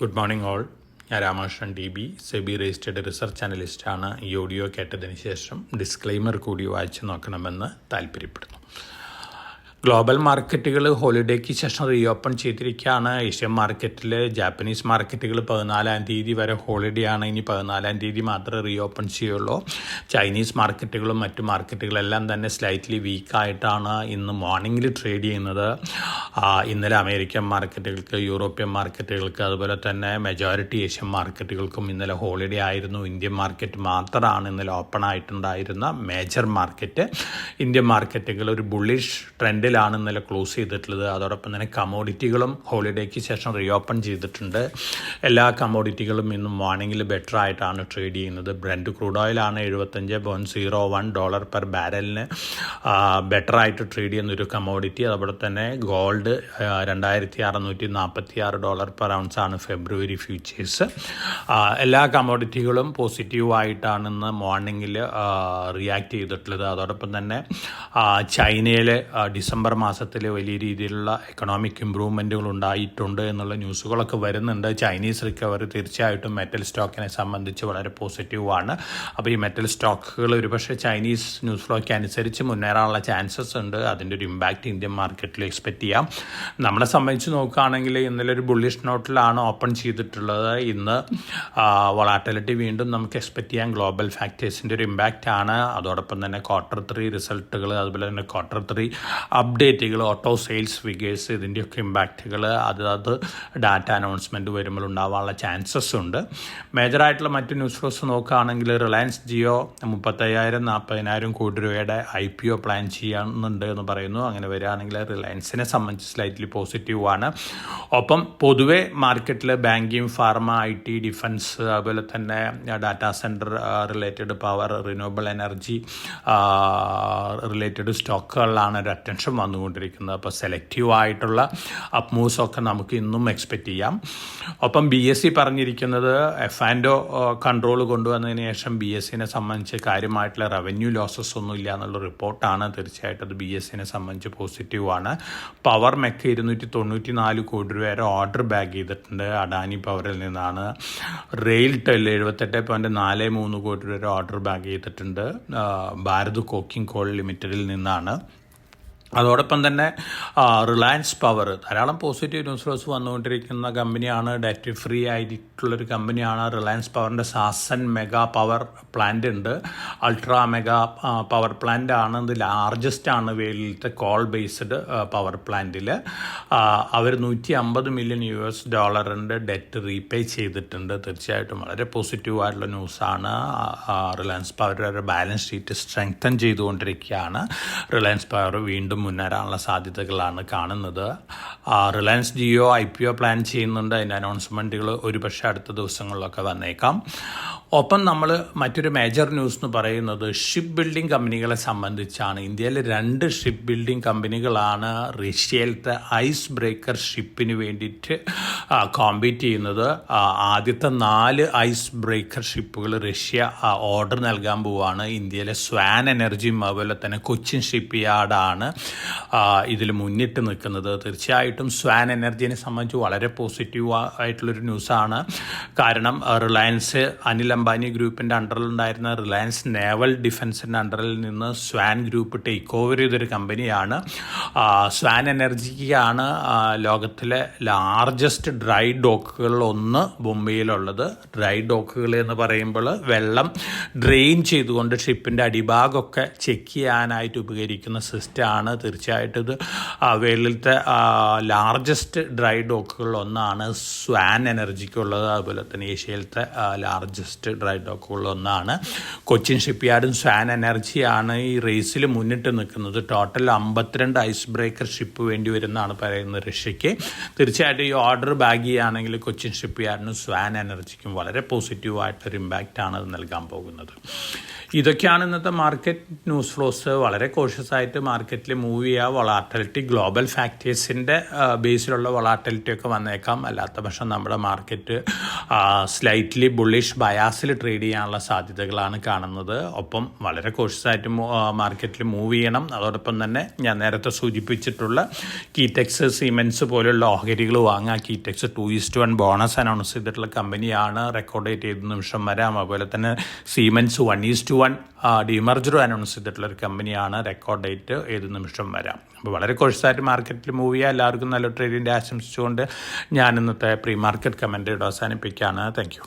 Good morning all. ഞാൻ Ramakrishnan DB, SEBI registered research അനലിസ്റ്റാണ്. ഈ ഓഡിയോ കേട്ടതിന് ശേഷം ഡിസ്ക്ലെയിമർ കൂടി വായിച്ചു നോക്കണമെന്ന് താല്പര്യപ്പെടുന്നു. ഗ്ലോബൽ മാർക്കറ്റുകൾ ഹോളിഡേക്ക് ശേഷം റീഓപ്പൺ ചെയ്തിരിക്കുകയാണ്. ഏഷ്യൻ മാർക്കറ്റിൽ ജാപ്പനീസ് മാർക്കറ്റുകൾ 14-ാം തീയതി വരെ ഹോളിഡേ ആണ്. ഇനി 14-ാം തീയതി മാത്രമേ റീഓപ്പൺ ചെയ്യുള്ളൂ. ചൈനീസ് മാർക്കറ്റുകളും മറ്റു മാർക്കറ്റുകളെല്ലാം തന്നെ സ്ലൈറ്റ്ലി വീക്കായിട്ടാണ് ഇന്ന് മോർണിംഗിൽ ട്രേഡ് ചെയ്യുന്നത്. ഇന്നലെ അമേരിക്കൻ മാർക്കറ്റുകൾക്ക്, യൂറോപ്യൻ മാർക്കറ്റുകൾക്ക്, അതുപോലെ തന്നെ മെജോറിറ്റി ഏഷ്യൻ മാർക്കറ്റുകൾക്കും ഇന്നലെ ഹോളിഡേ ആയിരുന്നു. ഇന്ത്യൻ മാർക്കറ്റ് മാത്രമാണ് ഇന്നലെ ഓപ്പൺ ആയിട്ടുണ്ടായിരുന്ന മേജർ മാർക്കറ്റ്. ഇന്ത്യൻ മാർക്കറ്റുകൾ ഒരു ബുള്ളിഷ് ട്രെൻഡിലാണ് ഇന്നലെ ക്ലോസ് ചെയ്തിട്ടുള്ളത്. അതോടൊപ്പം തന്നെ കമോഡിറ്റികളും ഹോളിഡേക്ക് ശേഷം റീഓപ്പൺ ചെയ്തിട്ടുണ്ട്. എല്ലാ കമോഡിറ്റികളും ഇന്ന് മോർണിംഗിൽ ബെറ്റർ ആയിട്ടാണ് ട്രേഡ് ചെയ്യുന്നത്. ബ്രന്റ് ക്രൂഡ് ഓയിലാണ് $75.01 പെർ ബാരലിന് ബെറ്റർ ആയിട്ട് ട്രേഡ് ചെയ്യുന്നൊരു കമോഡിറ്റി. അതുപോലെ തന്നെ ഗോൾഡ് $2,646 പെർ ഔൺസ് ആണ് ഫെബ്രുവരി ഫ്യൂച്ചേഴ്സ്. എല്ലാ കമോഡിറ്റികളും പോസിറ്റീവായിട്ടാണ് ഇന്ന് മോർണിംഗിൽ റിയാക്ട് ചെയ്തിട്ടുള്ളത്. അതോടൊപ്പം തന്നെ ചൈനയിൽ ഡിസംബർ മാസത്തിൽ വലിയ രീതിയിലുള്ള എക്കണോമിക് ഇമ്പ്രൂവ്മെൻറ്റുകൾ ഉണ്ടായിട്ടുണ്ട് എന്നുള്ള ന്യൂസുകളൊക്കെ വരുന്നുണ്ട്. ചൈനീസ് റിക്കവറി തീർച്ചയായിട്ടും മെറ്റൽ സ്റ്റോക്കിനെ സംബന്ധിച്ച് വളരെ പോസിറ്റീവാണ്. അപ്പോൾ ഈ മെറ്റൽ സ്റ്റോക്കുകൾ ഒരുപക്ഷെ ചൈനീസ് ന്യൂസ് ഫ്ലോയ്ക്ക് അനുസരിച്ച് മുന്നേറാനുള്ള ചാൻസസ് ഉണ്ട്. അതിൻ്റെ ഒരു ഇമ്പാക്റ്റ് ഇന്ത്യൻ മാർക്കറ്റിൽ എക്സ്പെക്റ്റ് ചെയ്യാം. നമ്മളെ സംബന്ധിച്ച് നോക്കുകയാണെങ്കിൽ ഇന്നലെ ഒരു ബുള്ളിഷ് നോട്ടിലാണ് ഓപ്പൺ ചെയ്തിട്ടുള്ളത്. ഇന്ന് വൊളാറ്റിലിറ്റി വീണ്ടും നമുക്ക് എക്സ്പെക്റ്റ് ചെയ്യാം. ഗ്ലോബൽ ഫാക്ടേഴ്സിൻ്റെ ഒരു ഇമ്പാക്റ്റ് ആണ്. അതോടൊപ്പം തന്നെ Q3 റിസൾട്ടുകൾ, അതുപോലെ തന്നെ Q3 അപ്ഡേറ്റുകൾ, ഓട്ടോ സെയിൽസ് ഫിഗേഴ്സ്, ഇതിൻ്റെയൊക്കെ ഇമ്പാക്റ്റുകൾ അത് ഡാറ്റ അനൗൺസ്മെൻറ്റ് വരുമ്പോൾ ഉണ്ടാവാനുള്ള ചാൻസസ് ഉണ്ട്. മേജറായിട്ടുള്ള മറ്റ് ന്യൂസ് ഫ്ലോസ് നോക്കുകയാണെങ്കിൽ റിലയൻസ് ജിയോ 35,000-40,000 കോടി രൂപയുടെ IPO പ്ലാൻ ചെയ്യുന്നുണ്ട് എന്ന് പറയുന്നു. അങ്ങനെ വരികയാണെങ്കിൽ റിലയൻസിനെ സംബന്ധിച്ച് സ്ലൈറ്റ്ലി പോസിറ്റീവാണ്. ഒപ്പം പൊതുവെ മാർക്കറ്റിൽ ബാങ്കിങ്, ഫാർമ, IT, ഡിഫൻസ്, അതുപോലെ തന്നെ data centre related, power, renewable energy related സ്റ്റോക്കുകളിലാണ് ഒരു അറ്റൻഷൻ വന്നുകൊണ്ടിരിക്കുന്നത്. അപ്പോൾ സെലക്റ്റീവ് ആയിട്ടുള്ള അപ്പ് മൂവ്സ് ഒക്കെ നമുക്ക് ഇന്നും എക്സ്പെക്റ്റ് ചെയ്യാം. ഒപ്പം BSE പറഞ്ഞിരിക്കുന്നത് F&O കൺട്രോൾ കൊണ്ടുവന്നതിന് ശേഷം BSEനെ സംബന്ധിച്ച് കാര്യമായിട്ടുള്ള റവന്യൂ ലോസസ് ഒന്നും ഇല്ല എന്നുള്ള റിപ്പോർട്ടാണ്. തീർച്ചയായിട്ടും അത് BSEനെ സംബന്ധിച്ച് പോസിറ്റീവാണ്. പവർ മെക്ക് 294 കോടി രൂപ വരെ ഓർഡർ ബാഗ് ചെയ്തിട്ടുണ്ട്. അഡാനി പവറിൽ നിന്നാണ്. റെയിൽ ടെൽ 78.43 കോടി രൂപ വരെ ഓർഡർ ബാഗ് ചെയ്തിട്ടുണ്ട്. ഭാരത് കോക്കിംഗ് കോൾ ലിമിറ്റഡിൽ നിന്നാണ്. അതോടൊപ്പം തന്നെ റിലയൻസ് പവർ ധാരാളം പോസിറ്റീവ് ന്യൂസ് ഫ്ലോസ് വന്നുകൊണ്ടിരിക്കുന്ന കമ്പനിയാണ്. ഡെറ്റ് ഫ്രീ ആയിട്ടുള്ളൊരു കമ്പനിയാണ്. റിലയൻസ് പവറിൻ്റെ സാസൻ മെഗാ പവർ പ്ലാന്റ് ഉണ്ട്. അൾട്രാ മെഗാ പവർ പ്ലാന്റ് ആണ്. ഇത് ലാർജസ്റ്റ് ആണ് വേൾഡിലത്തെ കോൾ ബേസ്ഡ് പവർ പ്ലാന്റിൽ. അവർ $150 മില്യൺ ഡെറ്റ് റീപേ ചെയ്തിട്ടുണ്ട്. തീർച്ചയായിട്ടും വളരെ പോസിറ്റീവ് ആയിട്ടുള്ള ന്യൂസാണ്. Reliance power balance sheet strengthen ചെയ്തുകൊണ്ടിരിക്കുകയാണ്. റിലയൻസ് പവർ വീണ്ടും മുന്നേറാനുള്ള സാധ്യതകളാണ് കാണുന്നത്. റിലയൻസ് ജിയോ IPO പ്ലാൻ ചെയ്യുന്നുണ്ട്. അതിൻ്റെ അനൗൺസ്മെൻറ്റുകൾ ഒരുപക്ഷെ അടുത്ത ദിവസങ്ങളിലൊക്കെ വന്നേക്കാം. ഒപ്പം നമ്മൾ മറ്റൊരു മേജർ ന്യൂസ് എന്ന് പറയുന്നത് ഷിപ്പ് ബിൽഡിംഗ് കമ്പനികളെ സംബന്ധിച്ചാണ്. ഇന്ത്യയിൽ 2 ഷിപ്പ് ബിൽഡിംഗ് കമ്പനികളാണ് റഷ്യയിലത്തെ ഐസ് ബ്രേക്കർ ഷിപ്പിന് വേണ്ടിയിട്ട് കോമ്പീറ്റ് ചെയ്യുന്നത്. ആദ്യത്തെ 4 ഐസ് ബ്രേക്കർ ഷിപ്പുകൾ റഷ്യ ഓർഡർ നൽകാൻ പോവുകയാണ്. ഇന്ത്യയിലെ സ്വാൻ എനർജിയും അതുപോലെ തന്നെ കൊച്ചിൻ ഷിപ്പ് യാർഡാണ് ഇതിൽ മുന്നിട്ട് നിൽക്കുന്നത്. തീർച്ചയായിട്ടും സ്വാൻ എനർജിനെ സംബന്ധിച്ച് വളരെ പോസിറ്റീവ് ആയിട്ടുള്ളൊരു ന്യൂസാണ്. കാരണം റിലയൻസ് അനിൽ അംബാനി ഗ്രൂപ്പിൻ്റെ അണ്ടറിലുണ്ടായിരുന്ന റിലയൻസ് നേവൽ ഡിഫൻസിൻ്റെ അണ്ടറിൽ നിന്ന് സ്വാൻ ഗ്രൂപ്പ് ടേക്ക് ഓവർ ചെയ്തൊരു കമ്പനിയാണ്. സ്വാൻ എനർജിക്കാണ് ലോകത്തിലെ ലാർജസ്റ്റ് ഡ്രൈ ഡോക്കുകളിൽ ഒന്ന് മുംബൈയിലുള്ളത്. ഡ്രൈ ഡോക്കുകൾ എന്ന് പറയുമ്പോൾ വെള്ളം ഡ്രെയിൻ ചെയ്തുകൊണ്ട് ഷിപ്പിൻ്റെ അടിഭാഗമൊക്കെ ചെക്ക് ചെയ്യാനായിട്ട് ഉപകരിക്കുന്ന സിസ്റ്റമാണ്. തീർച്ചയായിട്ടും ഇത് വേൾഡിലത്തെ ലാർജസ്റ്റ് ഡ്രൈ ഡോക്കുകളിൽ ഒന്നാണ് സ്വാൻ എനർജിക്കുള്ളത്. അതുപോലെ തന്നെ ഏഷ്യയിലത്തെ ലാർജസ്റ്റ് ഡ്രൈ ഡോക്കുകളിൽ ഒന്നാണ്. കൊച്ചിൻ ഷിപ്പ് യാർഡും സ്വാൻ എനർജിയാണ് ഈ റേസിൽ മുന്നിട്ട് നിൽക്കുന്നത്. ടോട്ടൽ 52 ഐസ് ബ്രേക്കർ ഷിപ്പ് വേണ്ടി വരുന്നതാണ് പറയുന്നത് റഷ്യയ്ക്ക്. തീർച്ചയായിട്ടും ഈ ഓർഡർ ബാഗ് ചെയ്യുകയാണെങ്കിൽ കൊച്ചിൻ ഷിപ്പ് യാർഡിനും സ്വാൻ എനർജിക്കും വളരെ പോസിറ്റീവായിട്ടൊരു ഇമ്പാക്റ്റാണ് അത് നൽകാൻ പോകുന്നത്. ഇതൊക്കെയാണ് ഇന്നത്തെ മാർക്കറ്റ് ന്യൂസ് ഫ്ലോസ്. വളരെ കോഷ്യസ് ആയിട്ട് മാർക്കറ്റിൽ മൂവ് ചെയ്യുക. വൊളാറ്റിലിറ്റി ഗ്ലോബൽ ഫാക്ടേഴ്സിൻ്റെ ബേസിലുള്ള വൊളാറ്റിലിറ്റി ഒക്കെ വന്നേക്കാം. അല്ലാത്ത പക്ഷം നമ്മുടെ മാർക്കറ്റ് സ്ലൈറ്റ്ലി ബുള്ളിഷ് ബയാസിൽ ട്രേഡ് ചെയ്യാനുള്ള സാധ്യതകളാണ് കാണുന്നത്. ഒപ്പം വളരെ കോഷ്യസായിട്ട് മാർക്കറ്റിൽ മൂവ് ചെയ്യണം. അതോടൊപ്പം തന്നെ ഞാൻ നേരത്തെ സൂചിപ്പിച്ചിട്ടുള്ള കീടെക്സ്, സീമെൻസ് പോലുള്ള ഓഹരികൾ വാങ്ങുക. കീടെക്സ് 2:1 ബോണസ് അനൗൺസ് ചെയ്തിട്ടുള്ള കമ്പനിയാണ്. റെക്കോർഡ് ഡേറ്റ് ഏത് നിമിഷം വരാം. അതുപോലെ തന്നെ സീമെൻസ് 1:1 ഡിമർജറും അനൗൺസ് ചെയ്തിട്ടുള്ള ഒരു കമ്പനിയാണ്. റെക്കോർഡ് ഡേറ്റ് ഏത് നിമിഷം വരാം. അപ്പോൾ വളരെ കോഴ്സായിട്ട് മാർക്കറ്റിൽ മൂവ് ചെയ്യുക. എല്ലാവർക്കും നല്ല ട്രേഡിൻ്റെ ആശംസിച്ചുകൊണ്ട് ഞാൻ ഇന്നത്തെ പ്രീ മാർക്കറ്റ് കമൻറ്റ് അവസാനിപ്പിക്കുകയാണ്. Thank you.